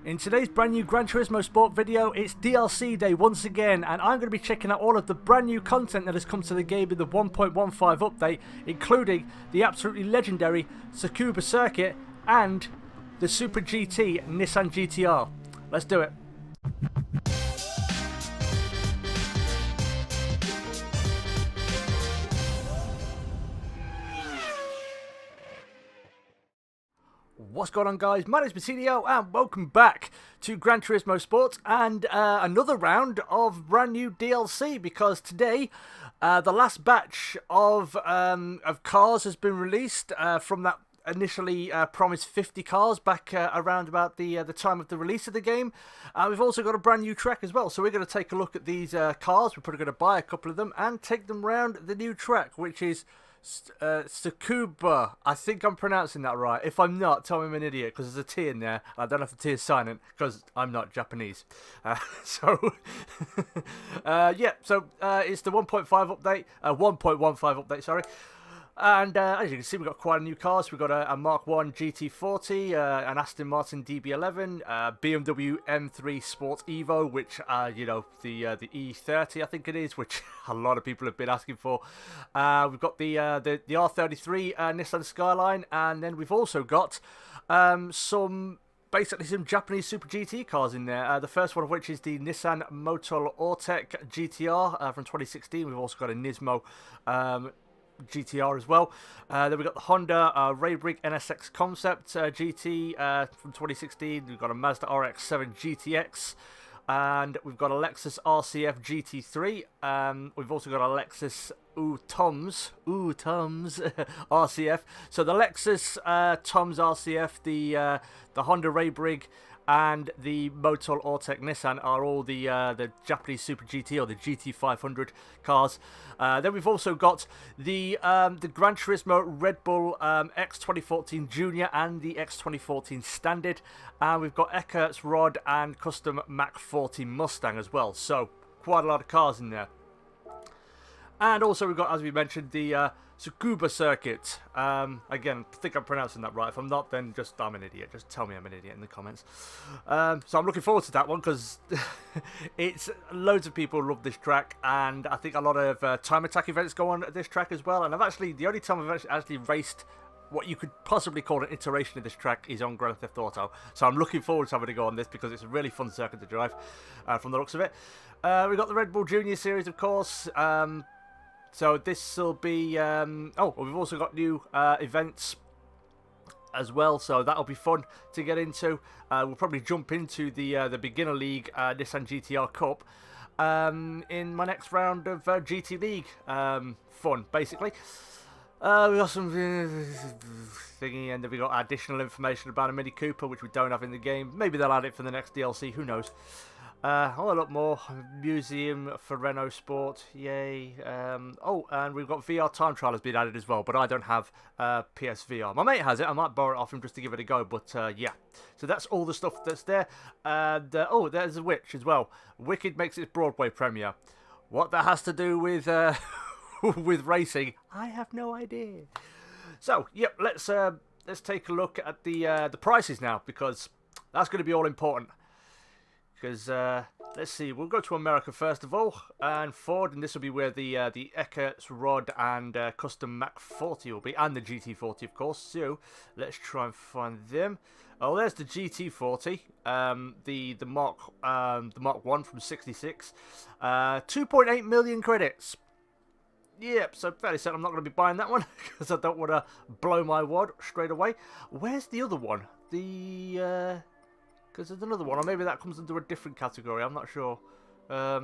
In today's brand new Gran Turismo Sport video, it's DLC day once again, and I'm going to be checking out all of the brand new content that has come to the game in the 1.15 update, including the absolutely legendary Tsukuba Circuit and the Super GT Nissan GTR. Let's do it. What's going on, guys? My name's Basilio and welcome back to Gran Turismo Sport and another round of brand new DLC, because today the last batch of cars has been released from that initially promised 50 cars back around about the time of the release of the game. We've also got a brand new track as well, so we're going to take a look at these cars. We're probably going to buy a couple of them and take them round the new track, which is Tsukuba. I think I'm pronouncing that right. If I'm not, tell me I'm an idiot, because there's a T in there. I don't have the T is silent because I'm not Japanese. Yeah, so it's the 1.5 update, 1.15 update, sorry. And as you can see, we've got quite a new cars. We've got a Mark 1 GT40, an Aston Martin DB11, BMW M3 Sport Evo, which, you know, the E30, I think it is, which a lot of people have been asking for. We've got the R33 Nissan Skyline, and then we've also got some Japanese Super GT cars in there. The first one of which is the Nissan Motul Ortec GTR from 2016. We've also got a Nismo GTR as well. Then we've got the Honda Raybrig NSX Concept GT from 2016. We've got a Mazda RX-7 GTX, and we've got a Lexus RCF GT3. We've also got a Lexus Toms RCF. So the Lexus Toms RCF, the Honda Raybrig, and the Motul Ortec Nissan are all the Japanese Super GT or the GT500 cars. Then we've also got the Gran Turismo Red Bull X 2014 Junior and the X 2014 Standard, and we've got Eckert's Rod and Custom Mach 40 Mustang as well. So quite a lot of cars in there. And also we've got, as we mentioned, the Tsukuba Circuit. Again, I think I'm pronouncing that right. If I'm not, then just I'm an idiot. Just tell me I'm an idiot in the comments. So I'm looking forward to that one, because it's loads of people love this track, and I think a lot of time attack events go on at this track as well. And the only time I've actually raced what you could possibly call an iteration of this track is on Grand Theft Auto. So I'm looking forward to having to go on this, because it's a really fun circuit to drive from the looks of it. We've got the Red Bull Junior Series, of course. So this will be, we've also got new events as well, so that'll be fun to get into. We'll probably jump into the Beginner League Nissan GTR Cup in my next round of GT League fun, basically. We've got some thingy, and then we've got additional information about a Mini Cooper, which we don't have in the game. Maybe they'll add it for the next DLC, who knows. A lot more. Museum for Renault Sport, yay. And we've got VR Time Trial has been added as well, but I don't have PSVR. My mate has it. I might borrow it off him just to give it a go, but yeah. So that's all the stuff that's there. And there's a Witch as well. Wicked makes its Broadway premiere. What that has to do with with racing, I have no idea. So yep, let's take a look at the prices now, because that's going to be all important. Because let's see, we'll go to America first of all, and Ford, and this will be where the Eckert's Rod and Custom Mach 40 will be, and the GT40, of course. So let's try and find them. Oh, there's the GT40, the Mark 1 from '66, 2.8 million credits. Yep, so fairly certain I'm not going to be buying that one, because I don't want to blow my wad straight away. Where's the other one? Because there's another one, or maybe that comes into a different category, I'm not sure. I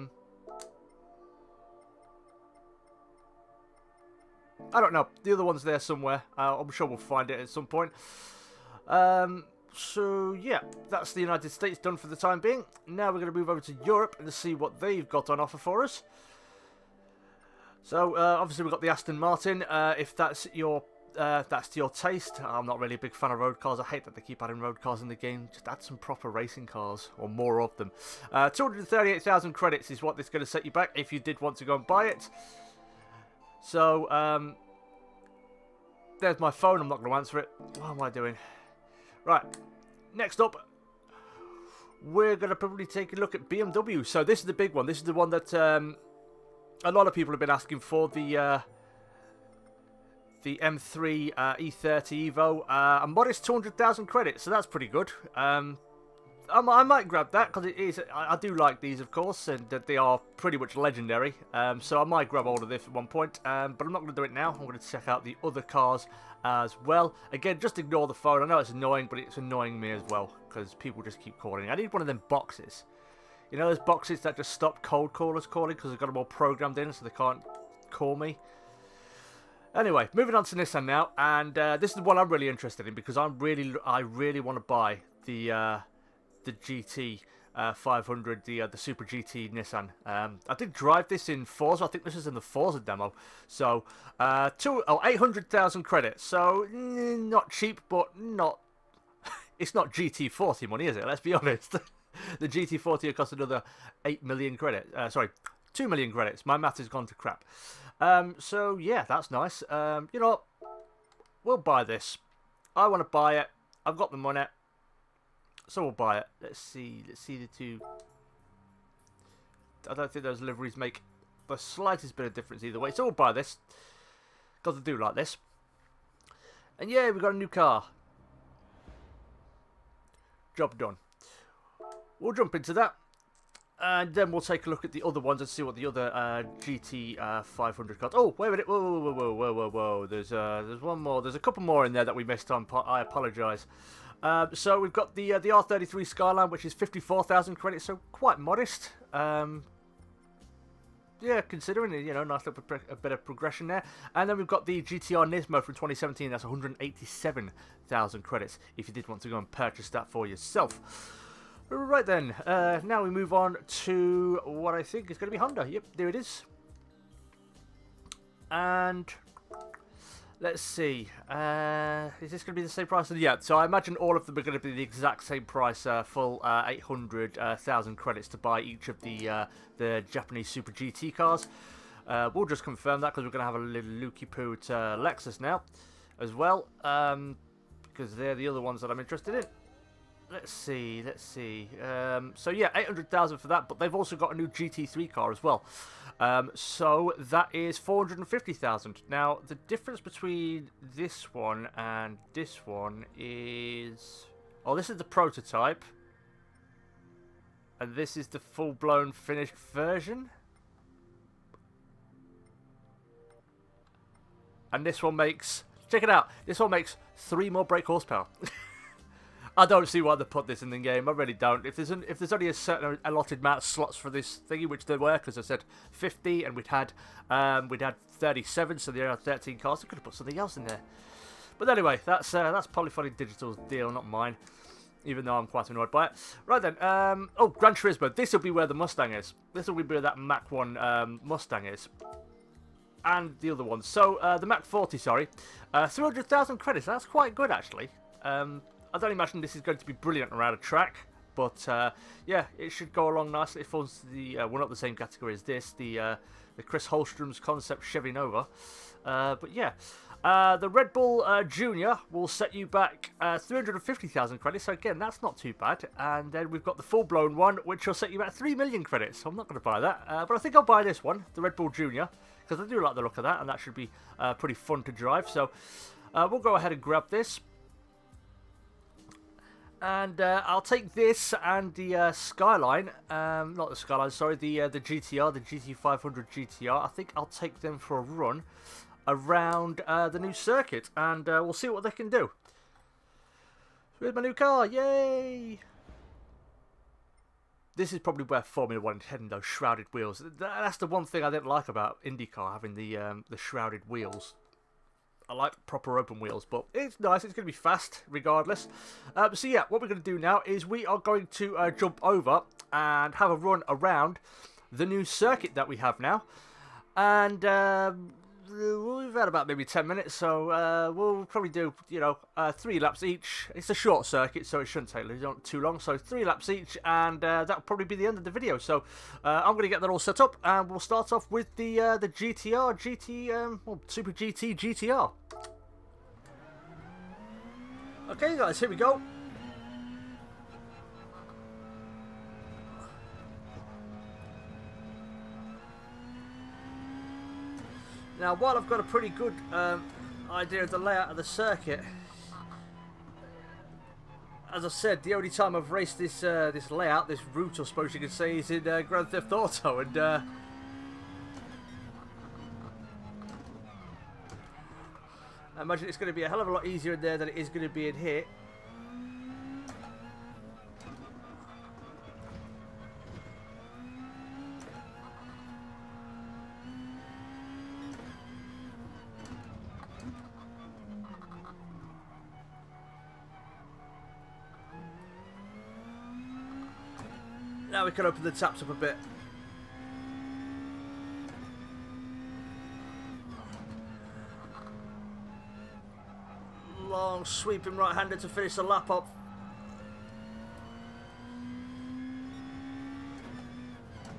don't know, the other one's there somewhere. I'm sure we'll find it at some point. So yeah, that's the United States done for the time being. Now we're going to move over to Europe and see what they've got on offer for us. So obviously we've got the Aston Martin, if that's your taste. I'm not really a big fan of road cars. I hate that they keep adding road cars in the game. Just add some proper racing cars, or more of them. 238,000 credits is what this is going to set you back if you did want to go and buy it. So there's my phone. I'm not going to answer it. What am I doing? Right, next up, we're going to probably take a look at BMW. So this is the big one. This is the one that a lot of people have been asking for, the M3 E30 Evo. A modest 200,000 credits, so that's pretty good. I might grab that because it is. I do like these, of course, and that they are pretty much legendary. So I might grab hold of this at one point, but I'm not going to do it now. I'm going to check out the other cars as well. Again, just ignore the phone. I know it's annoying, but it's annoying me as well because people just keep calling. I need one of them boxes. You know those boxes that just stop cold callers calling because they've got them all programmed in so they can't call me. Anyway, moving on to Nissan now, and this is the one I'm really interested in because I really want to buy the GT 500, the Super GT Nissan. I did drive this in Forza. I think this is in the Forza demo. So 800,000 credits. So not cheap, but not. It's not GT40 money, is it? Let's be honest. The GT40 will cost another 8 million credits. Sorry, 2 million credits. My math has gone to crap. So yeah, that's nice. You know what? We'll buy this. I want to buy it. I've got the money. So we'll buy it. Let's see the two. I don't think those liveries make the slightest bit of difference either way. So we'll buy this. Because I do like this. And yeah, we've got a new car. Job done. We'll jump into that. And then we'll take a look at the other ones and see what the other GT 500 cars. Oh, wait a minute. Whoa. There's one more. There's a couple more in there that we missed on. I apologise. So we've got the R33 Skyline, which is 54,000 credits, so quite modest. Yeah, considering it, you know, nice little a bit of progression there. And then we've got the GTR Nismo from 2017. That's 187,000 credits. If you did want to go and purchase that for yourself. Right then, now we move on to what I think is going to be Honda. Yep, there it is. And let's see. Is this going to be the same price? Yeah, so I imagine all of them are going to be the exact same price, full 800,000 credits to buy each of the Japanese Super GT cars. We'll just confirm that because we're going to have a little looky poo at Lexus now as well, because they're the other ones that I'm interested in. Let's see. So yeah, 800,000 for that, but they've also got a new GT3 car as well. So that is 450,000. Now, the difference between this one and this one is... Oh, this is the prototype. And this is the full-blown finished version. And this one makes... Check it out. This one makes 3 more brake horsepower. I don't see why they put this in the game. I really don't. If there's only a certain allotted amount of slots for this thingy, which there were, because I said 50, and we'd had 37, so there are 13 cars. They could have put something else in there. But anyway, that's Polyphonic Digital's deal, not mine. Even though I'm quite annoyed by it. Right then. Oh, Gran Turismo. This will be where the Mustang is. This will be where that Mach 1 Mustang is. And the other one. So the Mach 40, sorry, 300,000 credits. That's quite good actually. I don't imagine this is going to be brilliant around a track, but yeah, it should go along nicely. It falls to the well, not the same category as this, the Chris Holstrom's concept Chevy Nova. But yeah, the Red Bull Junior will set you back 350,000 credits. So again, that's not too bad. And then we've got the full-blown one, which will set you back 3 million credits. So I'm not going to buy that, but I think I'll buy this one, the Red Bull Junior, because I do like the look of that, and that should be pretty fun to drive. So we'll go ahead and grab this. And I'll take this and the Skyline, not the Skyline, sorry, the GTR, the GT500 GTR. I think I'll take them for a run around the new circuit, and we'll see what they can do. Here's my new car, yay! This is probably where Formula 1 is heading, those shrouded wheels. That's the one thing I didn't like about IndyCar, having the shrouded wheels. I like proper open wheels, but it's nice. It's going to be fast regardless. So yeah, what we're going to do now is we are going to jump over and have a run around the new circuit that we have now. And we've had about maybe 10 minutes, so we'll probably do, 3 laps each. It's a short circuit, so it shouldn't take too long. So 3 laps each, and that'll probably be the end of the video. So I'm going to get that all set up, and we'll start off with the GTR, Super GT GTR. Okay, guys, here we go. Now, while I've got a pretty good idea of the layout of the circuit, as I said, the only time I've raced this this layout, this route I suppose you could say, is in Grand Theft Auto, and I imagine it's going to be a hell of a lot easier in there than it is going to be in here. Now we can open the taps up a bit. Long sweeping right-hander to finish the lap up.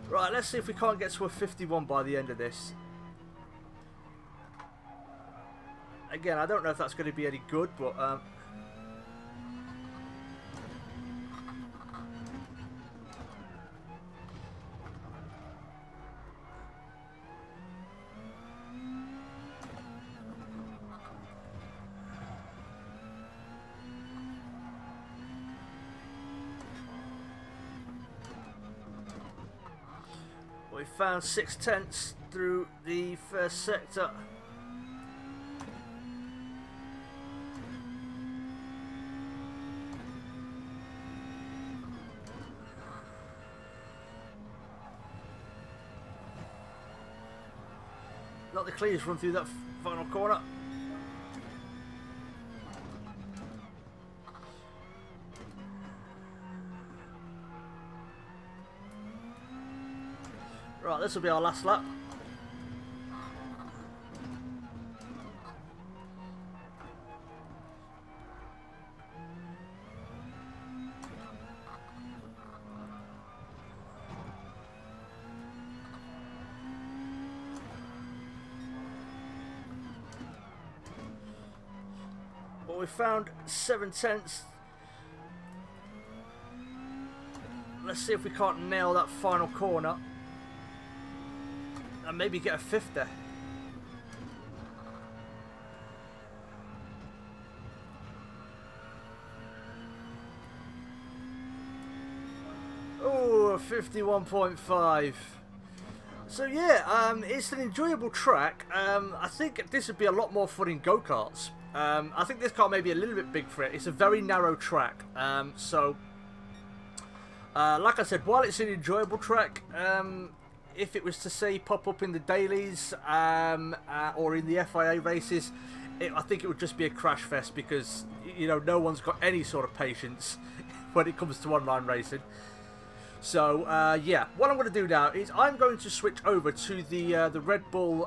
Right, let's see if we can't get to a 51 by the end of this. Again, I don't know if that's going to be any good, but we found 6/10 through the first sector. Not the cleanest run through that final corner. Right, this will be our last lap. Well, we found 7/10. Let's see if we can't nail that final corner. And maybe get a 50. Oh, 51.5. So yeah, it's an enjoyable track. I think this would be a lot more fun in go-karts. I think this car may be a little bit big for it. It's a very narrow track. Like I said, while it's an enjoyable track, if it was to say pop up in the dailies or in the FIA races, I think it would just be a crash fest because, you know, no one's got any sort of patience when it comes to online racing. So yeah, what I'm going to do now is I'm going to switch over to the Red Bull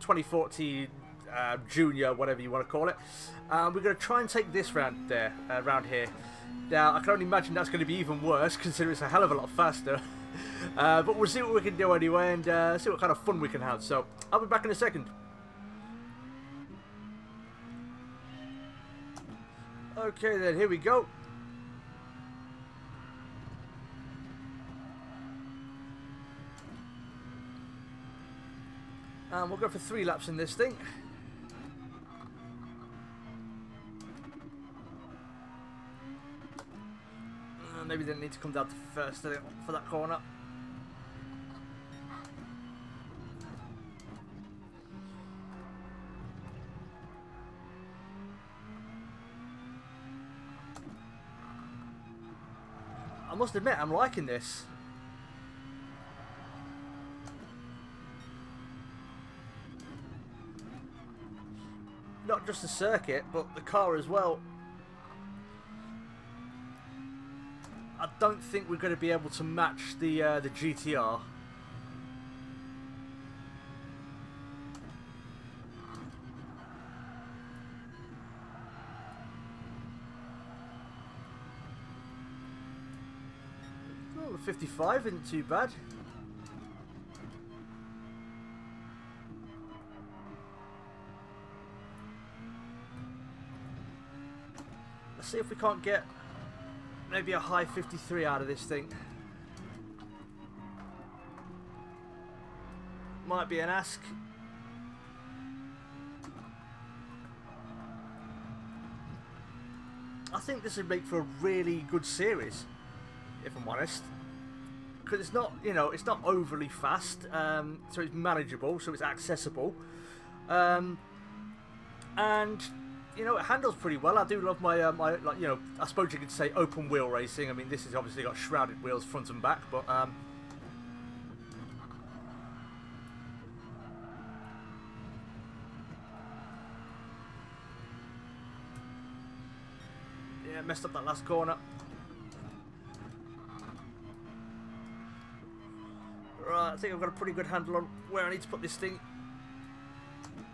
2014 Junior, whatever you want to call it. We're going to try and take this round there, round here. Now I can only imagine that's going to be even worse considering it's a hell of a lot faster. But we'll see what we can do anyway and see what kind of fun we can have. So I'll be back in a second. Okay then, here we go. And we'll go for 3 laps in this thing. Maybe they need to come down to first for that corner. I must admit, I'm liking this. Not just the circuit, but the car as well. I don't think we're going to be able to match the GTR. Oh, the 55 isn't too bad. Let's see if we can't get maybe a high 53 out of this thing. Might be an ask. I think this would make for a really good series, if I'm honest. Because it's not, you know, it's not overly fast, so it's manageable, so it's accessible, and you know, it handles pretty well. I do love my like, you know, I suppose you could say open wheel racing. I mean, this has obviously got shrouded wheels front and back, but yeah, messed up that last corner. Right, I think I've got a pretty good handle on where I need to put this thing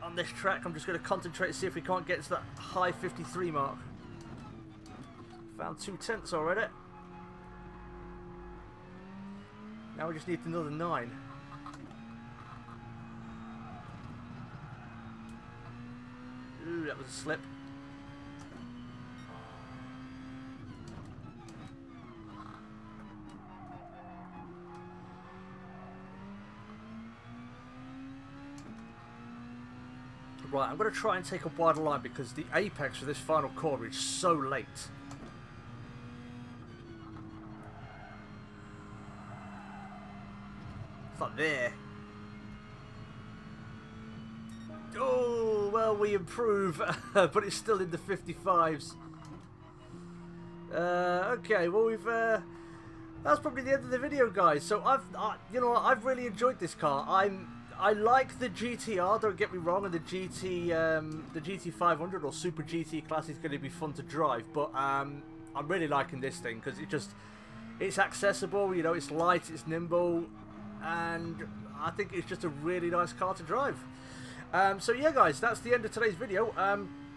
on this track. I'm just going to concentrate and see if we can't get to that high 53 mark. Found 2/10 already. Now we just need another 9. Ooh, that was a slip. Right, I'm going to try and take a wider line because the apex for this final corner is so late. It's like there. Oh, well, we improve, but it's still in the 55s. Okay, well, we've... that's probably the end of the video, guys. So, you know, I've really enjoyed this car. I like the GTR, don't get me wrong, and the GT 500 or Super GT class is going to be fun to drive, but I'm really liking this thing because it's accessible, you know, it's light, it's nimble, and I think it's just a really nice car to drive. So yeah, guys, that's the end of today's video.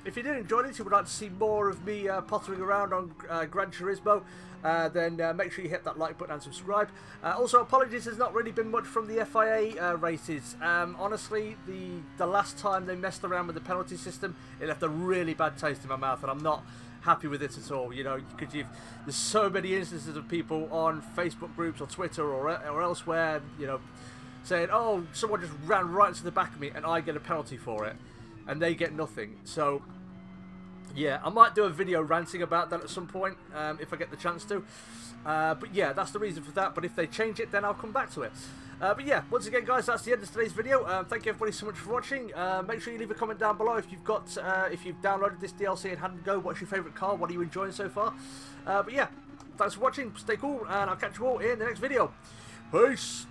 If you did enjoy this, you would like to see more of me pottering around on Gran Turismo, then make sure you hit that like button and subscribe. Also, apologies, there's not really been much from the FIA races. Honestly, the last time they messed around with the penalty system, it left a really bad taste in my mouth, and I'm not happy with it at all. You know, because there's so many instances of people on Facebook groups or Twitter or elsewhere, you know, saying, oh, someone just ran right into the back of me and I get a penalty for it, and they get nothing. So yeah, I might do a video ranting about that at some point, if I get the chance to. But yeah, that's the reason for that. But if they change it, then I'll come back to it. But yeah, once again, guys, that's the end of today's video. Thank you everybody so much for watching. Make sure you leave a comment down below if you've downloaded this DLC and had a go. What's your favourite car? What are you enjoying so far? But yeah, thanks for watching. Stay cool, and I'll catch you all in the next video. Peace.